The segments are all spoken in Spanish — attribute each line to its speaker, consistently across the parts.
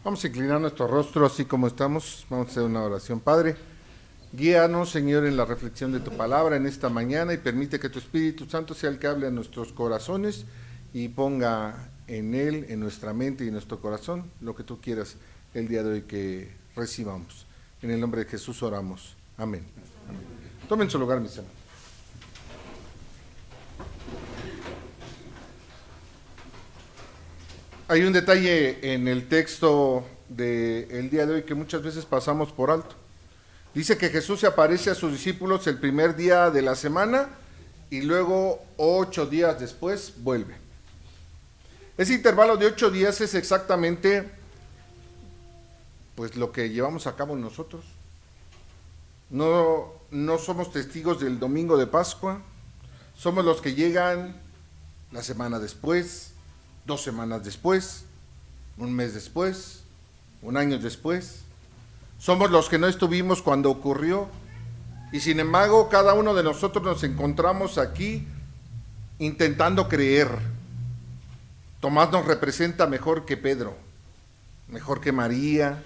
Speaker 1: Vamos a inclinar nuestro rostro así como estamos. Vamos a hacer una oración. Padre, guíanos, Señor, en la reflexión de tu palabra en esta mañana y permite que tu Espíritu Santo sea el que hable a nuestros corazones y ponga en él, en nuestra mente y en nuestro corazón, lo que tú quieras el día de hoy que recibamos. En el nombre de Jesús oramos. Amén. Amén. Tomen su lugar, mis hermanos. Hay un detalle en el texto del día de hoy que muchas veces pasamos por alto. Dice que Jesús se aparece a sus discípulos el primer día de la semana y luego 8 días después vuelve. Ese intervalo de 8 días es exactamente pues lo que llevamos a cabo nosotros. No somos testigos del domingo de Pascua, somos los que llegan la semana después, 2 semanas después, un mes después, un año después. Somos los que no estuvimos cuando ocurrió y sin embargo cada uno de nosotros nos encontramos aquí intentando creer. Tomás nos representa mejor que Pedro, mejor que María,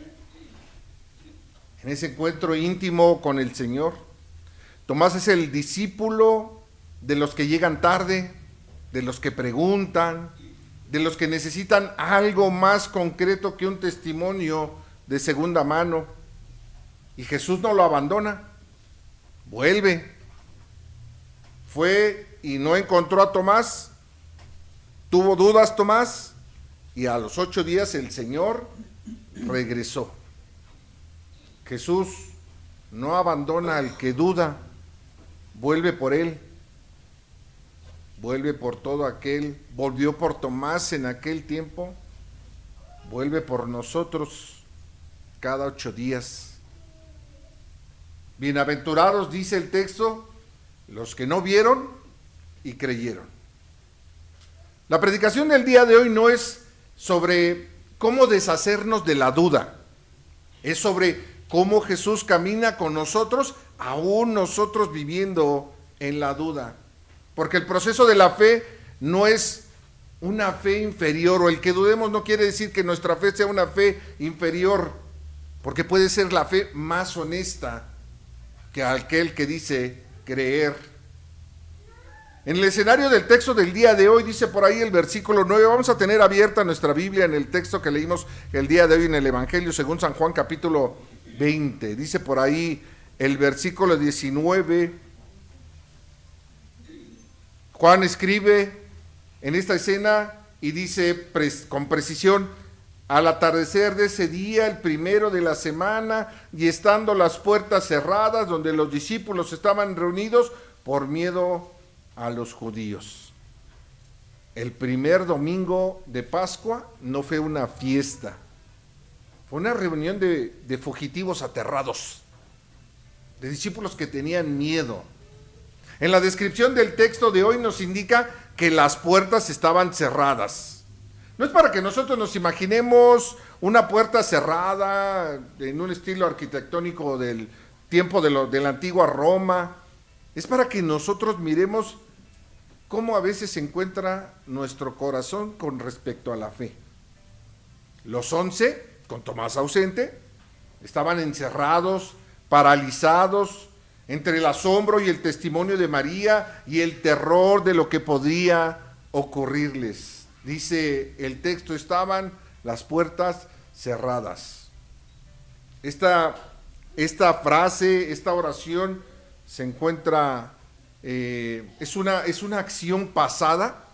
Speaker 1: en ese encuentro íntimo con el Señor. Tomás es el discípulo de los que llegan tarde, de los que preguntan, de los que necesitan algo más concreto que un testimonio de segunda mano. Y Jesús no lo abandona, vuelve. Fue y no encontró a Tomás, tuvo dudas Tomás, y a los 8 días el Señor regresó. Jesús no abandona al que duda, vuelve por él. Vuelve por todo aquel, volvió por Tomás en aquel tiempo, vuelve por nosotros cada 8 días. Bienaventurados, dice el texto, los que no vieron y creyeron. La predicación del día de hoy no es sobre cómo deshacernos de la duda, es sobre cómo Jesús camina con nosotros, aún nosotros viviendo en la duda. Porque el proceso de la fe no es una fe inferior, o el que dudemos no quiere decir que nuestra fe sea una fe inferior, porque puede ser la fe más honesta que aquel que dice creer. En el escenario del texto del día de hoy, dice por ahí el versículo 9, vamos a tener abierta nuestra Biblia en el texto que leímos el día de hoy en el Evangelio según San Juan capítulo 20, dice por ahí el versículo 19, Juan escribe en esta escena y dice con precisión: al atardecer de ese día, el primero de la semana, y estando las puertas cerradas donde los discípulos estaban reunidos por miedo a los judíos. El primer domingo de Pascua no fue una fiesta, fue una reunión de fugitivos aterrados, de discípulos que tenían miedo. En la descripción del texto de hoy nos indica que las puertas estaban cerradas. No es para que nosotros nos imaginemos una puerta cerrada en un estilo arquitectónico del tiempo de la antigua Roma. Es para que nosotros miremos cómo a veces se encuentra nuestro corazón con respecto a la fe. Los 11, con Tomás ausente, estaban encerrados, paralizados, entre el asombro y el testimonio de María y el terror de lo que podría ocurrirles. Dice el texto, estaban las puertas cerradas. Esta frase, esta oración se encuentra, es una acción pasada,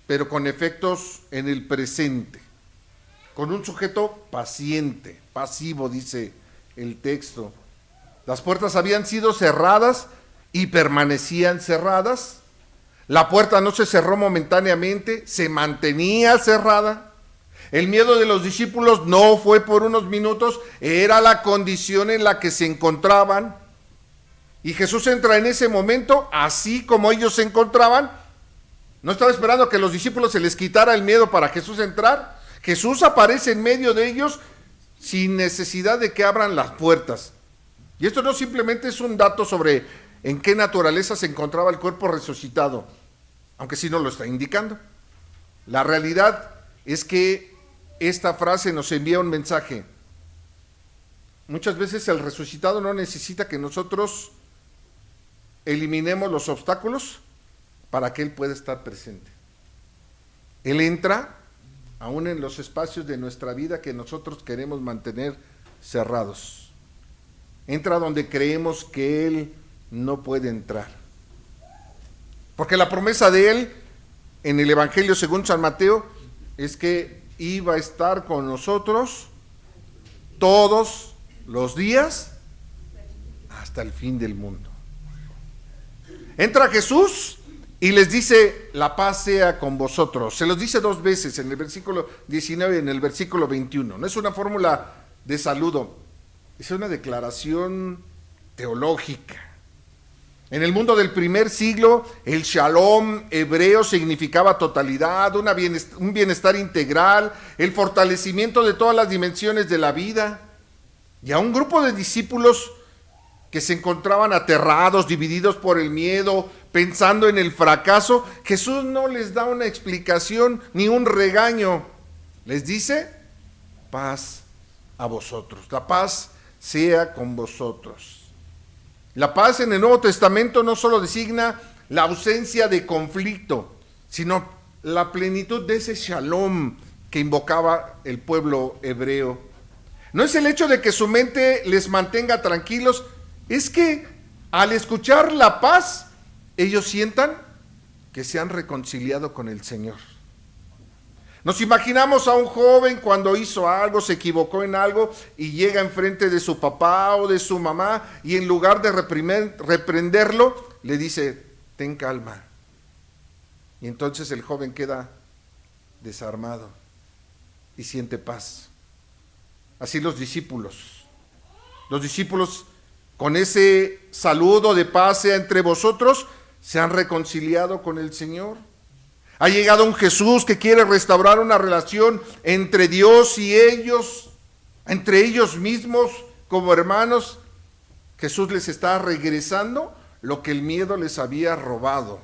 Speaker 1: pero con efectos en el presente, con un sujeto paciente, pasivo, dice el texto. Las puertas habían sido cerradas y permanecían cerradas. La puerta no se cerró momentáneamente, se mantenía cerrada. El miedo de los discípulos no fue por unos minutos, era la condición en la que se encontraban. Y Jesús entra en ese momento, así como ellos se encontraban. No estaba esperando que los discípulos se les quitara el miedo para Jesús entrar. Jesús aparece en medio de ellos sin necesidad de que abran las puertas. Y esto no simplemente es un dato sobre en qué naturaleza se encontraba el cuerpo resucitado, aunque sí nos lo está indicando. La realidad es que esta frase nos envía un mensaje. Muchas veces el resucitado no necesita que nosotros eliminemos los obstáculos para que Él pueda estar presente. Él entra aún en los espacios de nuestra vida que nosotros queremos mantener cerrados. Entra donde creemos que Él no puede entrar. Porque la promesa de Él en el Evangelio según San Mateo es que iba a estar con nosotros todos los días hasta el fin del mundo. Entra Jesús y les dice: la paz sea con vosotros. Se los dice 2 veces, en el versículo 19 y en el versículo 21. No es una fórmula de saludo, es una declaración teológica. En el mundo del primer siglo, el shalom hebreo significaba totalidad, un bienestar integral, el fortalecimiento de todas las dimensiones de la vida. Y a un grupo de discípulos que se encontraban aterrados, divididos por el miedo, pensando en el fracaso, Jesús no les da una explicación ni un regaño. Les dice: paz a vosotros, la paz sea con vosotros. La paz en el Nuevo Testamento no solo designa la ausencia de conflicto, sino la plenitud de ese shalom que invocaba el pueblo hebreo. No es el hecho de que su mente les mantenga tranquilos, es que al escuchar la paz, ellos sientan que se han reconciliado con el Señor. Nos imaginamos a un joven cuando hizo algo, se equivocó en algo y llega enfrente de su papá o de su mamá y en lugar de reprenderlo, le dice: ten calma. Y entonces el joven queda desarmado y siente paz. Así los discípulos con ese saludo de paz sea entre vosotros, se han reconciliado con el Señor. Ha llegado un Jesús que quiere restaurar una relación entre Dios y ellos, entre ellos mismos como hermanos. Jesús les está regresando lo que el miedo les había robado.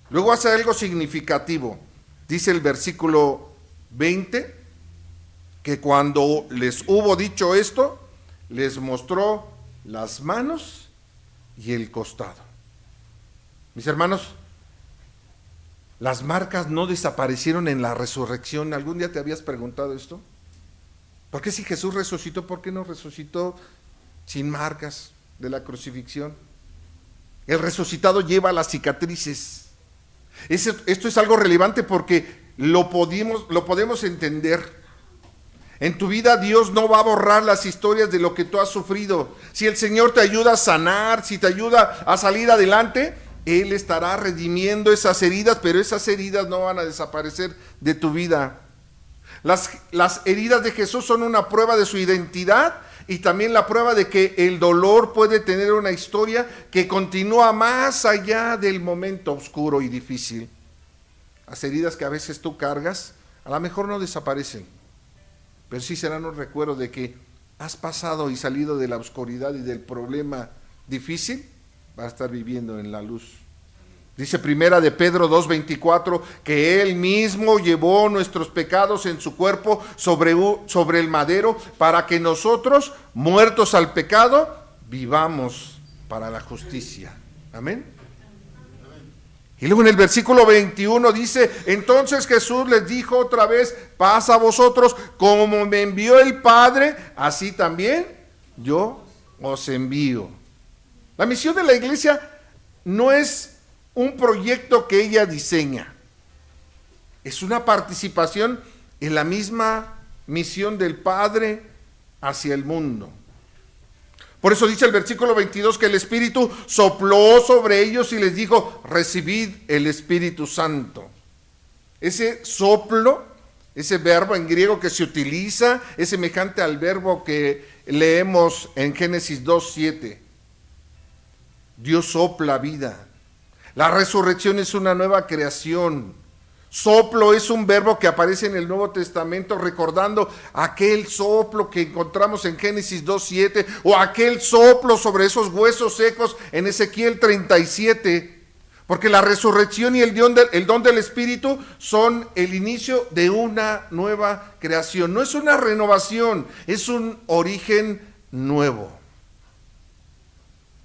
Speaker 1: Luego hace algo significativo. Dice el versículo 20, que cuando les hubo dicho esto, les mostró las manos y el costado. Mis hermanos, las marcas no desaparecieron en la resurrección. ¿Algún día te habías preguntado esto? ¿Por qué si Jesús resucitó, por qué no resucitó sin marcas de la crucifixión? El resucitado lleva las cicatrices. Esto es algo relevante porque lo podemos entender. En tu vida Dios no va a borrar las historias de lo que tú has sufrido. Si el Señor te ayuda a sanar, si te ayuda a salir adelante, Él estará redimiendo esas heridas, pero esas heridas no van a desaparecer de tu vida. Las heridas de Jesús son una prueba de su identidad y también la prueba de que el dolor puede tener una historia que continúa más allá del momento oscuro y difícil. Las heridas que a veces tú cargas, a lo mejor no desaparecen, pero sí serán un recuerdo de que has pasado y salido de la oscuridad y del problema difícil, vas a estar viviendo en la luz. Dice Primera de Pedro 2:24 que Él mismo llevó nuestros pecados en su cuerpo sobre el madero para que nosotros, muertos al pecado, vivamos para la justicia. Amén. Y luego en el versículo 21 dice: entonces Jesús les dijo otra vez: paz a vosotros, como me envió el Padre, así también yo os envío. La misión de la iglesia no es un proyecto que ella diseña, es una participación en la misma misión del Padre hacia el mundo. Por eso dice el versículo 22 que el Espíritu sopló sobre ellos y les dijo: recibid el Espíritu Santo. Ese soplo, ese verbo en griego que se utiliza, es semejante al verbo que leemos en Génesis 2:7. Dios sopla vida. La resurrección es una nueva creación. Soplo es un verbo que aparece en el Nuevo Testamento recordando aquel soplo que encontramos en Génesis 2:7 o aquel soplo sobre esos huesos secos en Ezequiel 37. Porque la resurrección y el don del Espíritu son el inicio de una nueva creación. No es una renovación, es un origen nuevo.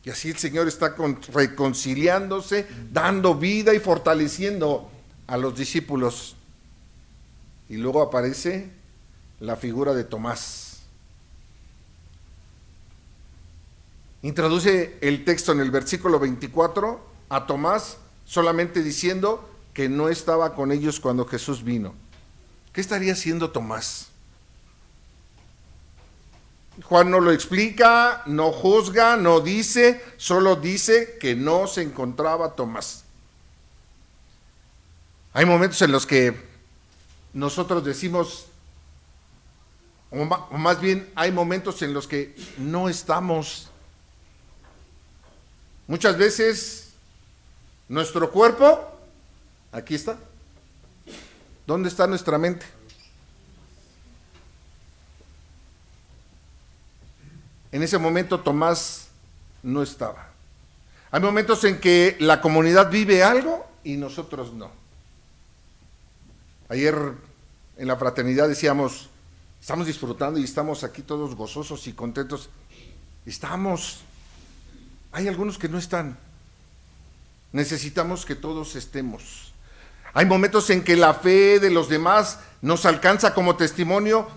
Speaker 1: Y así el Señor está reconciliándose, dando vida y fortaleciendo a los discípulos. Y luego aparece la figura de Tomás. Introduce el texto en el versículo 24 a Tomás solamente diciendo que no estaba con ellos cuando Jesús vino. ¿Qué estaría haciendo Tomás? Juan no lo explica, no juzga, no dice, solo dice que no se encontraba Tomás. Hay momentos en los que nosotros decimos, o más bien hay momentos en los que no estamos. Muchas veces nuestro cuerpo, aquí está. ¿Dónde está nuestra mente? En ese momento Tomás no estaba. Hay momentos en que la comunidad vive algo y nosotros no. Ayer en la fraternidad decíamos, estamos disfrutando y estamos aquí todos gozosos y contentos. Estamos. Hay algunos que no están. Necesitamos que todos estemos. Hay momentos en que la fe de los demás nos alcanza como testimonio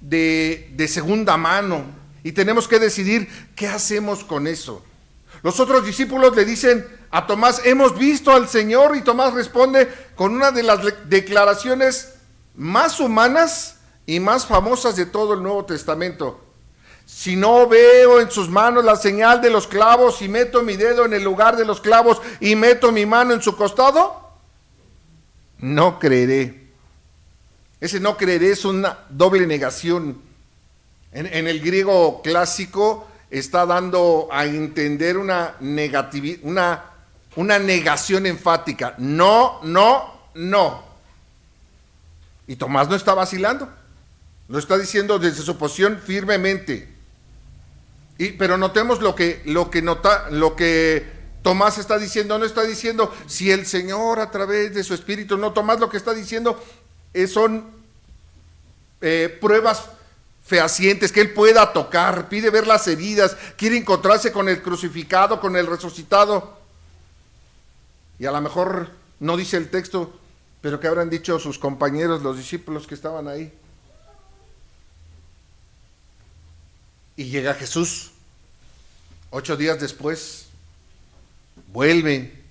Speaker 1: de segunda mano y tenemos que decidir qué hacemos con eso. Los otros discípulos le dicen a Tomás, hemos visto al Señor, y Tomás responde con una de las declaraciones más humanas y más famosas de todo el Nuevo Testamento. Si no veo en sus manos la señal de los clavos y meto mi dedo en el lugar de los clavos y meto mi mano en su costado, no creeré. Ese no creeré es una doble negación. En el griego clásico está dando a entender una negación enfática. No, no, no. Y Tomás no está vacilando. Lo está diciendo desde su posición firmemente. Pero notemos lo que Tomás está diciendo. No está diciendo si el Señor a través de su Espíritu. No, Tomás lo que está diciendo son pruebas fehacientes que él pueda tocar. Pide ver las heridas, quiere encontrarse con el crucificado, con el resucitado. Y a lo mejor no dice el texto, pero ¿qué habrán dicho sus compañeros, los discípulos que estaban ahí? Y llega Jesús, 8 días después, vuelve,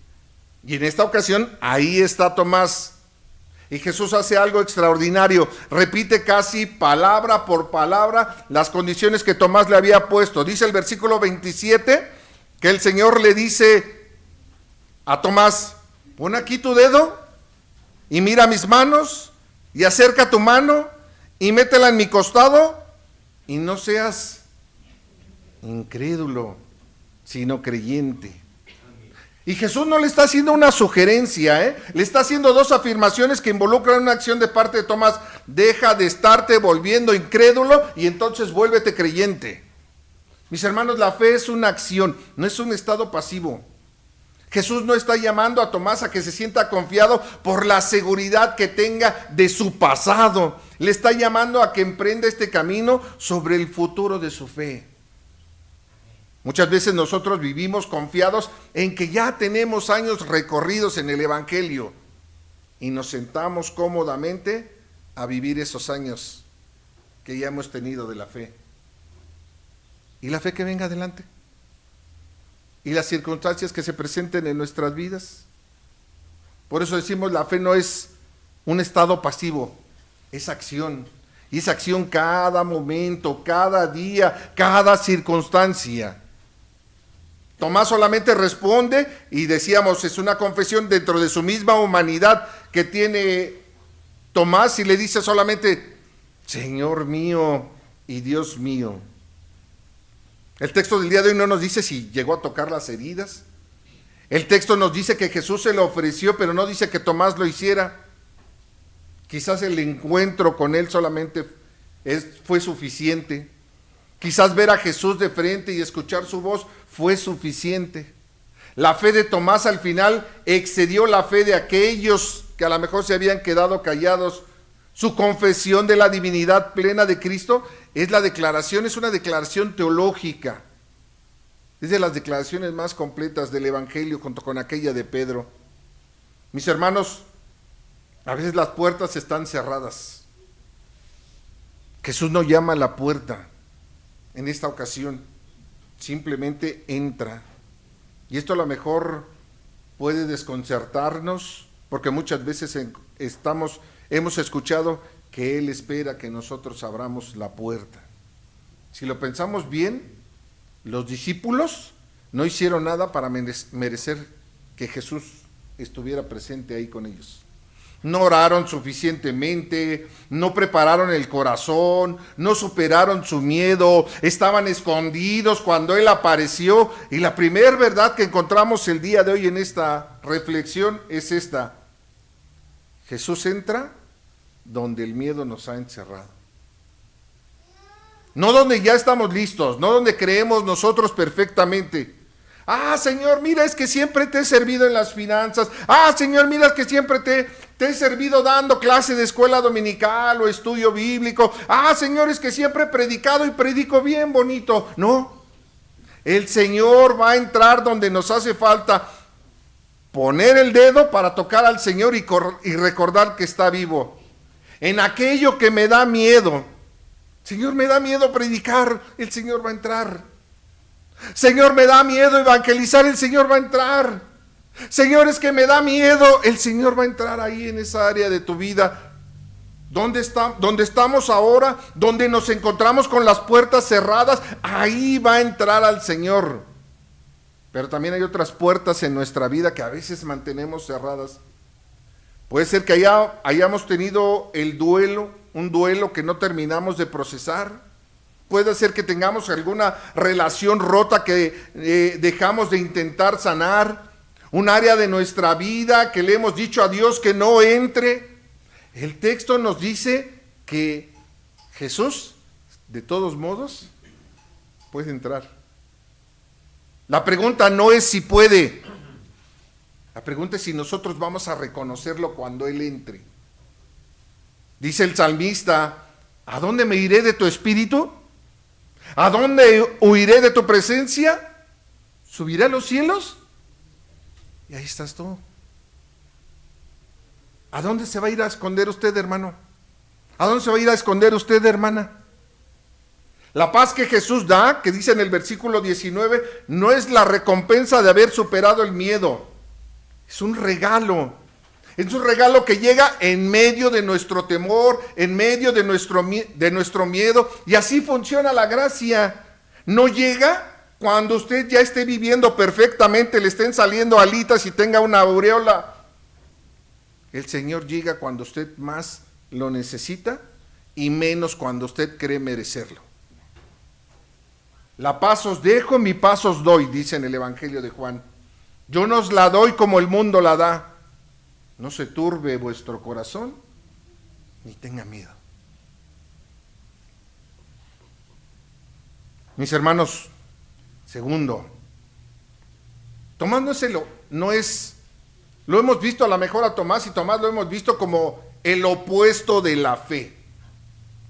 Speaker 1: y en esta ocasión ahí está Tomás, y Jesús hace algo extraordinario, repite casi palabra por palabra las condiciones que Tomás le había puesto. Dice el versículo 27, que el Señor le dice a Tomás, pon aquí tu dedo, y mira mis manos, y acerca tu mano, y métela en mi costado, y no seas incrédulo, sino creyente. Y Jesús no le está haciendo una sugerencia, le está haciendo dos afirmaciones que involucran una acción de parte de Tomás. Deja de estarte volviendo incrédulo y entonces vuélvete creyente. Mis hermanos, la fe es una acción, no es un estado pasivo. Jesús no está llamando a Tomás a que se sienta confiado por la seguridad que tenga de su pasado. Le está llamando a que emprenda este camino sobre el futuro de su fe. Muchas veces nosotros vivimos confiados en que ya tenemos años recorridos en el Evangelio y nos sentamos cómodamente a vivir esos años que ya hemos tenido de la fe. ¿Y la fe que venga adelante? ¿Y las circunstancias que se presenten en nuestras vidas? Por eso decimos, la fe no es un estado pasivo, es acción. Y es acción cada momento, cada día, cada circunstancia. Tomás solamente responde y decíamos, es una confesión dentro de su misma humanidad que tiene Tomás y le dice solamente, Señor mío y Dios mío. El texto del día de hoy no nos dice si llegó a tocar las heridas. El texto nos dice que Jesús se lo ofreció, pero no dice que Tomás lo hiciera. Quizás el encuentro con él solamente fue suficiente. Quizás ver a Jesús de frente y escuchar su voz fue suficiente. La fe de Tomás al final excedió la fe de aquellos que a lo mejor se habían quedado callados. Su confesión de la divinidad plena de Cristo es una declaración teológica. Es de las declaraciones más completas del Evangelio junto con aquella de Pedro. Mis hermanos, a veces las puertas están cerradas. Jesús no llama a la puerta en esta ocasión, simplemente entra. Y esto a lo mejor puede desconcertarnos, porque muchas veces hemos escuchado que Él espera que nosotros abramos la puerta. Si lo pensamos bien, los discípulos no hicieron nada para merecer que Jesús estuviera presente ahí con ellos. No oraron suficientemente, no prepararon el corazón, no superaron su miedo, estaban escondidos cuando Él apareció. Y la primera verdad que encontramos el día de hoy en esta reflexión es esta: Jesús entra donde el miedo nos ha encerrado. No donde ya estamos listos, no donde creemos nosotros perfectamente. Ah, Señor, mira, es que siempre te he servido en las finanzas. Ah, Señor, mira, es que siempre te he servido dando clase de escuela dominical o estudio bíblico. Ah, Señor, es que siempre he predicado y predico bien bonito. No, el Señor va a entrar donde nos hace falta poner el dedo para tocar al Señor y recordar que está vivo. En aquello que me da miedo, Señor, me da miedo predicar, el Señor va a entrar. Señor, me da miedo evangelizar, el Señor va a entrar. Señor, es que me da miedo, el Señor va a entrar ahí en esa área de tu vida. ¿Dónde estamos ahora? Donde nos encontramos con las puertas cerradas, ahí va a entrar al Señor. Pero también hay otras puertas en nuestra vida que a veces mantenemos cerradas. Puede ser que hayamos tenido un duelo que no terminamos de procesar. Puede ser que tengamos alguna relación rota que dejamos de intentar sanar. Un área de nuestra vida que le hemos dicho a Dios que no entre. El texto nos dice que Jesús, de todos modos, puede entrar. La pregunta no es si puede. La pregunta es si nosotros vamos a reconocerlo cuando Él entre. Dice el salmista: ¿a dónde me iré de tu espíritu? ¿A dónde huiré de tu presencia? ¿Subiré a los cielos? Y ahí estás tú. ¿A dónde se va a ir a esconder usted, hermano? ¿A dónde se va a ir a esconder usted, hermana? La paz que Jesús da, que dice en el versículo 19, no es la recompensa de haber superado el miedo. Es un regalo. Es un regalo que llega en medio de nuestro temor, en medio de nuestro miedo. Y así funciona la gracia. No llega cuando usted ya esté viviendo perfectamente, le estén saliendo alitas y tenga una aureola. El Señor llega cuando usted más lo necesita y menos cuando usted cree merecerlo. La paz os dejo, mi paz os doy, dice en el Evangelio de Juan. Yo no os la doy como el mundo la da. No se turbe vuestro corazón, ni tenga miedo. Mis hermanos, segundo, Tomás lo hemos visto a lo mejor a Tomás, y Tomás lo hemos visto como el opuesto de la fe,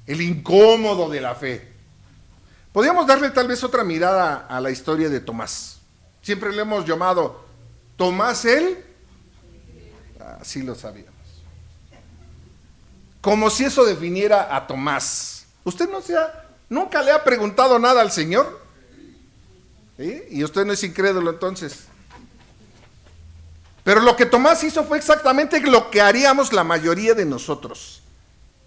Speaker 1: el incómodo de la fe. Podríamos darle tal vez otra mirada a la historia de Tomás. Siempre le hemos llamado Tomás así lo sabíamos. Como si eso definiera a Tomás. ¿Usted nunca le ha preguntado nada al Señor? ¿Sí? Y usted no es incrédulo entonces. Pero lo que Tomás hizo fue exactamente lo que haríamos la mayoría de nosotros.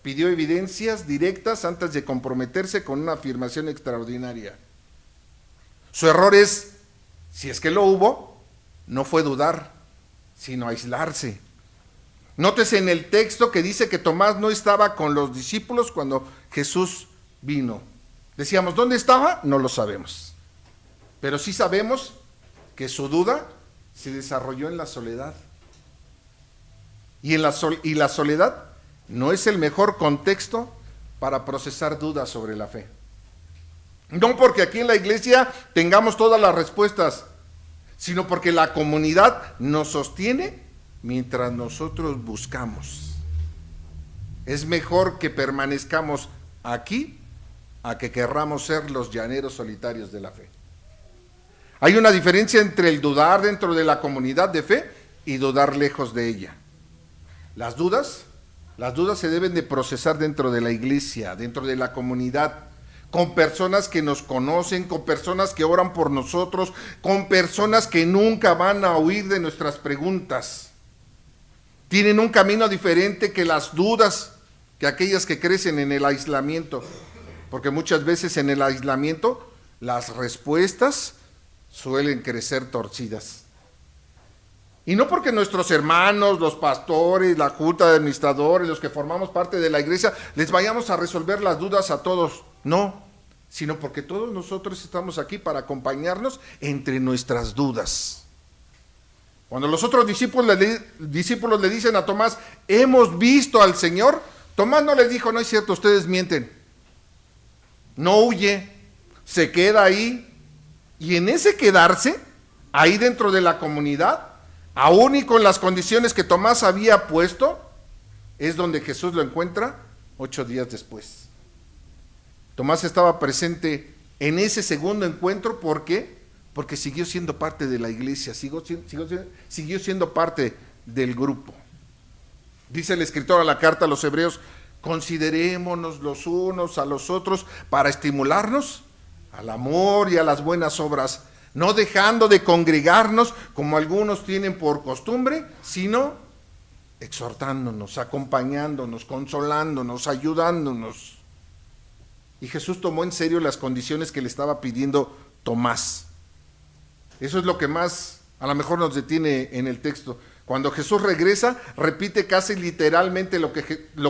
Speaker 1: Pidió evidencias directas antes de comprometerse con una afirmación extraordinaria. Su error si es que lo hubo, no fue dudar, sino aislarse. Nótese en el texto que dice que Tomás no estaba con los discípulos cuando Jesús vino. Decíamos, ¿dónde estaba? No lo sabemos. Pero sí sabemos que su duda se desarrolló en la soledad. Y la soledad no es el mejor contexto para procesar dudas sobre la fe. No porque aquí en la iglesia tengamos todas las respuestas, sino porque la comunidad nos sostiene mientras nosotros buscamos. Es mejor que permanezcamos aquí a que querramos ser los llaneros solitarios de la fe. Hay una diferencia entre el dudar dentro de la comunidad de fe y dudar lejos de ella. Las dudas se deben de procesar dentro de la iglesia, dentro de la comunidad, con personas que nos conocen, con personas que oran por nosotros, con personas que nunca van a huir de nuestras preguntas. Tienen un camino diferente que las dudas, que aquellas que crecen en el aislamiento, porque muchas veces en el aislamiento las respuestas suelen crecer torcidas. Y no porque nuestros hermanos, los pastores, la junta de administradores, los que formamos parte de la iglesia, les vayamos a resolver las dudas a todos, no, sino porque todos nosotros estamos aquí para acompañarnos entre nuestras dudas. Cuando los otros discípulos le dicen a Tomás, hemos visto al Señor, Tomás no les dijo, no es cierto, ustedes mienten. No huye, se queda ahí, y en ese quedarse, ahí dentro de la comunidad, aún y con las condiciones que Tomás había puesto, es donde Jesús lo encuentra 8 días después. Tomás estaba presente en ese segundo encuentro, ¿por qué? Porque siguió siendo parte de la iglesia, siguió siendo parte del grupo. Dice el escritor a la carta a los Hebreos, considerémonos los unos a los otros para estimularnos al amor y a las buenas obras, no dejando de congregarnos como algunos tienen por costumbre, sino exhortándonos, acompañándonos, consolándonos, ayudándonos. Y Jesús tomó en serio las condiciones que le estaba pidiendo Tomás. Eso es lo que más a lo mejor nos detiene en el texto. Cuando Jesús regresa, repite casi literalmente lo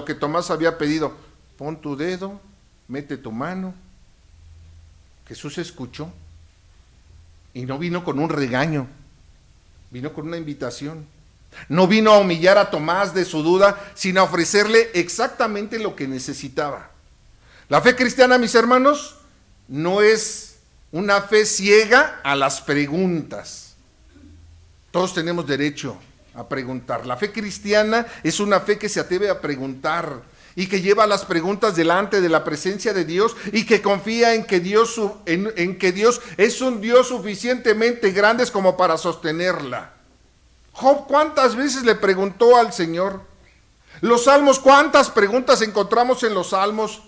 Speaker 1: que Tomás había pedido. Pon tu dedo, mete tu mano. Jesús escuchó. Y no vino con un regaño, vino con una invitación. No vino a humillar a Tomás de su duda, sino a ofrecerle exactamente lo que necesitaba. La fe cristiana, mis hermanos, no es una fe ciega a las preguntas. Todos tenemos derecho a preguntar. La fe cristiana es una fe que se atreve a preguntar y que lleva las preguntas delante de la presencia de Dios y que confía en que Dios es un Dios suficientemente grande como para sostenerla. Job, ¿cuántas veces le preguntó al Señor? Los salmos, ¿cuántas preguntas encontramos en los salmos?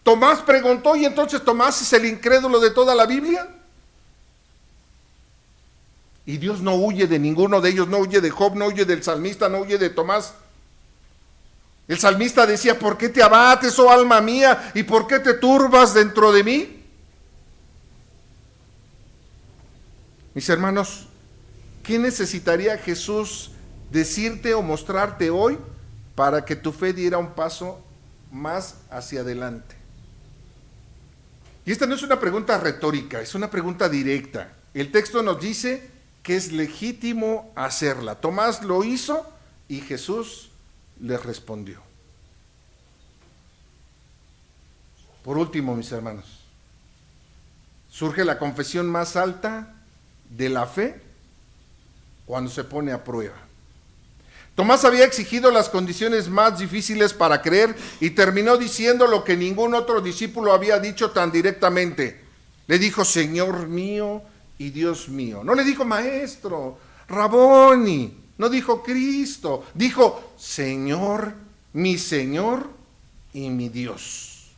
Speaker 1: Tomás preguntó, y entonces Tomás es el incrédulo de toda la Biblia. Y Dios no huye de ninguno de ellos, no huye de Job, no huye del salmista, no huye de Tomás. El salmista decía, ¿por qué te abates, oh alma mía? ¿Y por qué te turbas dentro de mí? Mis hermanos, ¿qué necesitaría Jesús decirte o mostrarte hoy para que tu fe diera un paso más hacia adelante? Y esta no es una pregunta retórica, es una pregunta directa. El texto nos dice que es legítimo hacerla. Tomás lo hizo y Jesús les respondió. Por último, mis hermanos, surge la confesión más alta de la fe cuando se pone a prueba. Tomás había exigido las condiciones más difíciles para creer y terminó diciendo lo que ningún otro discípulo había dicho tan directamente. Le dijo, Señor mío y Dios mío. No le dijo Maestro, Raboni, no dijo Cristo, dijo Señor y mi Dios.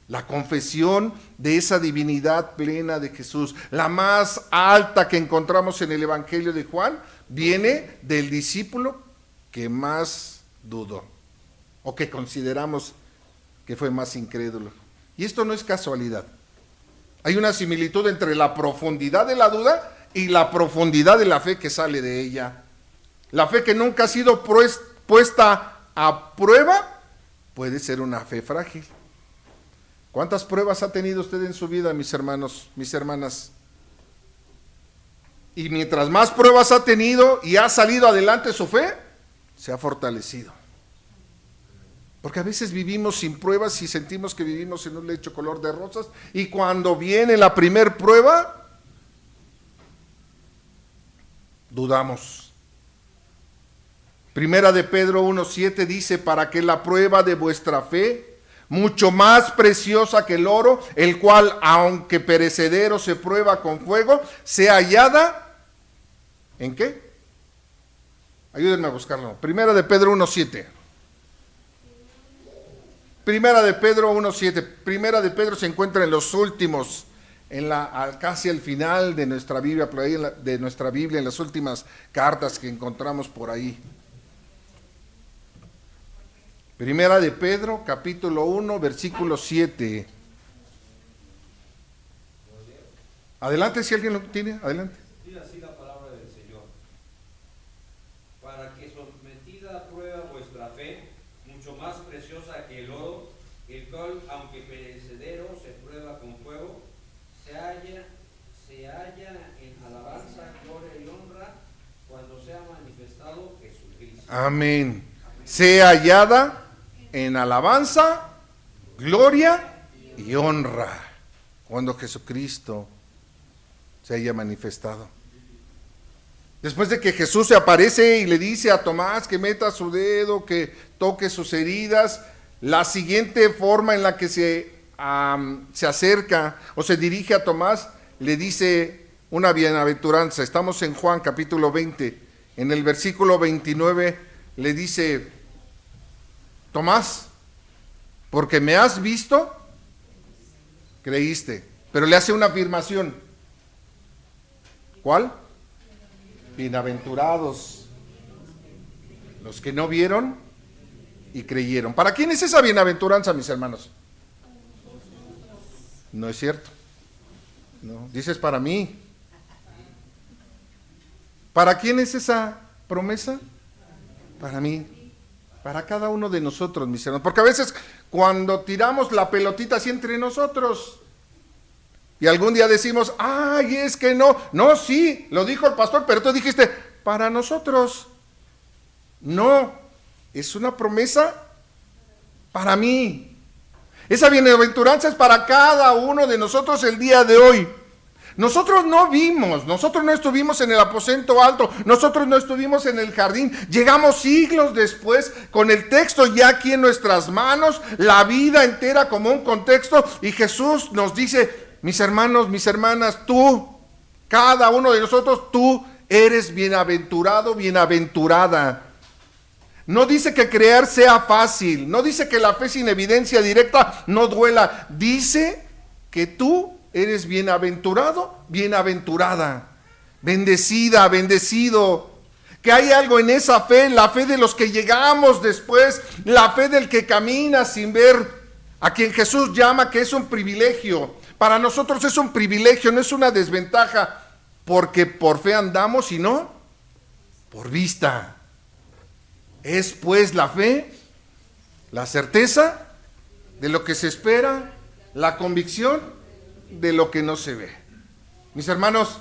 Speaker 1: La confesión de esa divinidad plena de Jesús, la más alta que encontramos en el Evangelio de Juan, viene del discípulo que más dudó, o que consideramos que fue más incrédulo. Y esto no es casualidad. Hay una similitud entre la profundidad de la duda y la profundidad de la fe que sale de ella. La fe que nunca ha sido puesta a prueba puede ser una fe frágil. ¿Cuántas pruebas ha tenido usted en su vida, mis hermanos, mis hermanas? Y mientras más pruebas ha tenido y ha salido adelante su fe, se ha fortalecido. Porque a veces vivimos sin pruebas y sentimos que vivimos en un lecho color de rosas, y cuando viene la primer prueba, dudamos. Primera de Pedro 1:7 dice, para que la prueba de vuestra fe, mucho más preciosa que el oro, el cual, aunque perecedero se prueba con fuego, sea hallada, ¿en qué? Ayúdenme a buscarlo. Primera de Pedro 1:7. Primera de Pedro 1:7. Primera de Pedro se encuentra en los últimos, casi al final de nuestra Biblia, por ahí de nuestra Biblia, en las últimas cartas que encontramos por ahí. Primera de Pedro, capítulo 1, versículo 7. Adelante, si alguien lo tiene, adelante.
Speaker 2: Dice así la palabra del Señor. Para que sometida a prueba vuestra fe, mucho más preciosa que el oro, el cual, aunque perecedero, se prueba con fuego, se halla en alabanza, gloria y honra, cuando sea manifestado Jesucristo.
Speaker 1: Amén. Sea hallada en alabanza, gloria y honra, cuando Jesucristo se haya manifestado. Después de que Jesús se aparece y le dice a Tomás que meta su dedo, que toque sus heridas, la siguiente forma en la que se acerca o se dirige a Tomás, le dice una bienaventuranza. Estamos en Juan capítulo 20, en el versículo 29 le dice, Tomás, porque me has visto, creíste. Pero le hace una afirmación. ¿Cuál? Bienaventurados los que no vieron y creyeron. ¿Para quién es esa bienaventuranza, mis hermanos? No es cierto. No, dices para mí. ¿Para quién es esa promesa? Para mí. Para cada uno de nosotros, mis hermanos. Porque a veces cuando tiramos la pelotita así entre nosotros y algún día decimos, ay, es que no. No, sí, lo dijo el pastor, pero tú dijiste, para nosotros. No, es una promesa para mí. Esa bienaventuranza es para cada uno de nosotros el día de hoy. Nosotros no vimos, nosotros no estuvimos en el aposento alto, nosotros no estuvimos en el jardín, llegamos siglos después con el texto ya aquí en nuestras manos, la vida entera como un contexto, y Jesús nos dice, mis hermanos, mis hermanas, tú, cada uno de nosotros, tú eres bienaventurado, bienaventurada. No dice que creer sea fácil, no dice que la fe sin evidencia directa no duela, dice que tú eres bienaventurado, bienaventurada, bendecida, bendecido, que hay algo en esa fe, la fe de los que llegamos después, la fe del que camina sin ver, a quien Jesús llama que es un privilegio. Para nosotros es un privilegio, no es una desventaja, porque por fe andamos y no por vista. Es pues la fe, la certeza de lo que se espera, la convicción de lo que no se ve. Mis hermanos,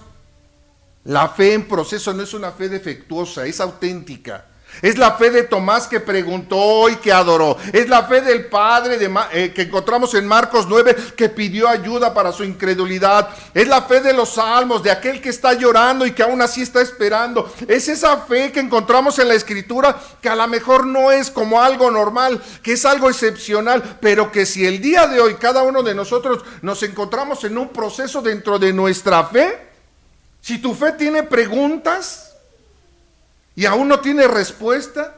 Speaker 1: la fe en proceso no es una fe defectuosa, es auténtica. Es la fe de Tomás que preguntó y que adoró. Es la fe del Padre que encontramos en Marcos 9 que pidió ayuda para su incredulidad. Es la fe de los salmos, de aquel que está llorando y que aún así está esperando. Es esa fe que encontramos en la Escritura que a lo mejor no es como algo normal, que es algo excepcional, pero que si el día de hoy cada uno de nosotros nos encontramos en un proceso dentro de nuestra fe, si tu fe tiene preguntas y aún no tiene respuesta,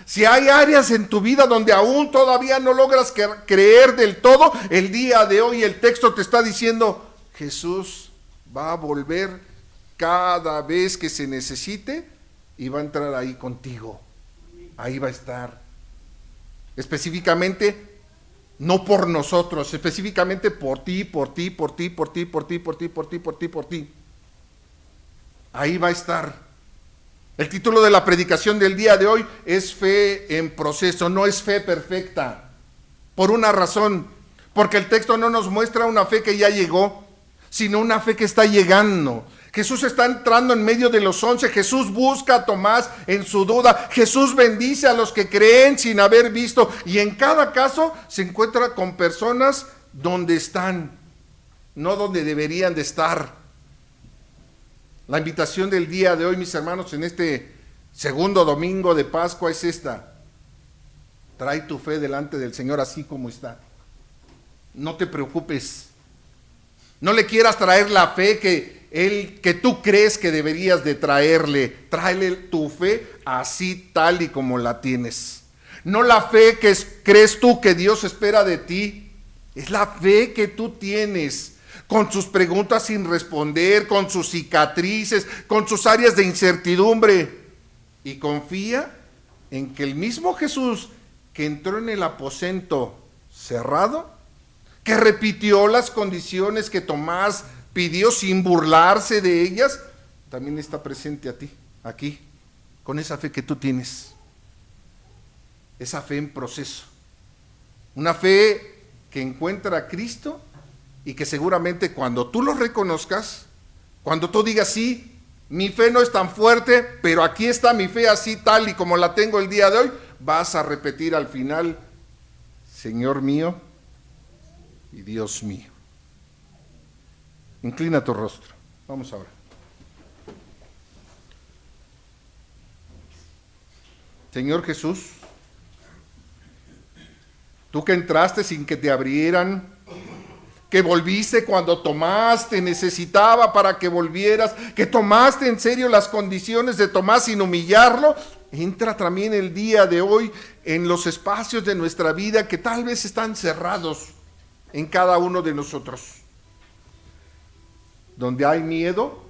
Speaker 1: si hay áreas en tu vida donde aún todavía no logras creer del todo, el día de hoy el texto te está diciendo, Jesús va a volver cada vez que se necesite y va a entrar ahí contigo, ahí va a estar. Específicamente, no por nosotros, específicamente por ti, por ti, por ti, por ti, por ti, por ti, por ti, por ti, por ti. Ahí va a estar. El título de la predicación del día de hoy es fe en proceso, no es fe perfecta. Por una razón, porque el texto no nos muestra una fe que ya llegó, sino una fe que está llegando. Jesús está entrando en medio de los 11, Jesús busca a Tomás en su duda, Jesús bendice a los que creen sin haber visto, y en cada caso se encuentra con personas donde están, no donde deberían de estar. La invitación del día de hoy, mis hermanos, en este segundo domingo de Pascua es esta. Trae tu fe delante del Señor así como está. No te preocupes. No le quieras traer la fe que tú crees que deberías de traerle. Tráele tu fe así tal y como la tienes. No la fe que crees tú que Dios espera de ti. Es la fe que tú tienes, con sus preguntas sin responder, con sus cicatrices, con sus áreas de incertidumbre. Y confía en que el mismo Jesús que entró en el aposento cerrado, que repitió las condiciones que Tomás pidió sin burlarse de ellas, también está presente a ti, aquí, con esa fe que tú tienes. Esa fe en proceso. Una fe que encuentra a Cristo y que seguramente cuando tú lo reconozcas, cuando tú digas, sí, mi fe no es tan fuerte, pero aquí está mi fe así tal y como la tengo el día de hoy, vas a repetir al final, Señor mío y Dios mío. Inclina tu rostro. Vamos ahora. Señor Jesús, tú que entraste sin que te abrieran, que volviste cuando Tomás te necesitaba para que volvieras, que tomaste en serio las condiciones de Tomás sin humillarlo, entra también el día de hoy en los espacios de nuestra vida que tal vez están cerrados en cada uno de nosotros. Donde hay miedo,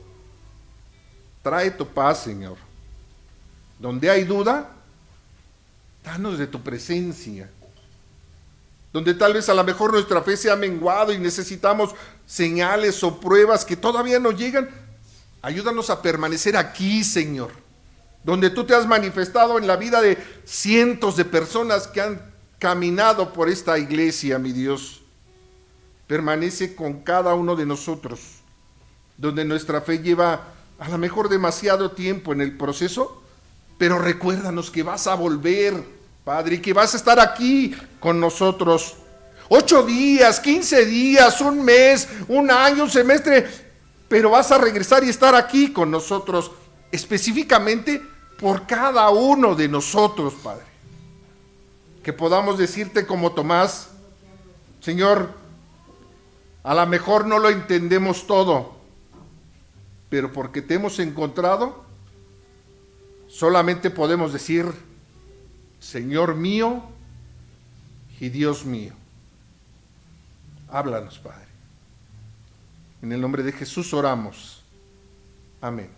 Speaker 1: trae tu paz, Señor. Donde hay duda, danos de tu presencia. Donde tal vez a lo mejor nuestra fe se ha menguado y necesitamos señales o pruebas que todavía no llegan, ayúdanos a permanecer aquí, Señor, donde tú te has manifestado en la vida de cientos de personas que han caminado por esta iglesia, mi Dios. Permanece con cada uno de nosotros, donde nuestra fe lleva a lo mejor demasiado tiempo en el proceso, pero recuérdanos que vas a volver, Padre, y que vas a estar aquí con nosotros 8 días, 15 días, un mes, un año, un semestre, pero vas a regresar y estar aquí con nosotros, específicamente por cada uno de nosotros, Padre. Que podamos decirte como Tomás, Señor, a lo mejor no lo entendemos todo, pero porque te hemos encontrado, solamente podemos decir, Señor mío y Dios mío. Háblanos, Padre. En el nombre de Jesús oramos. Amén.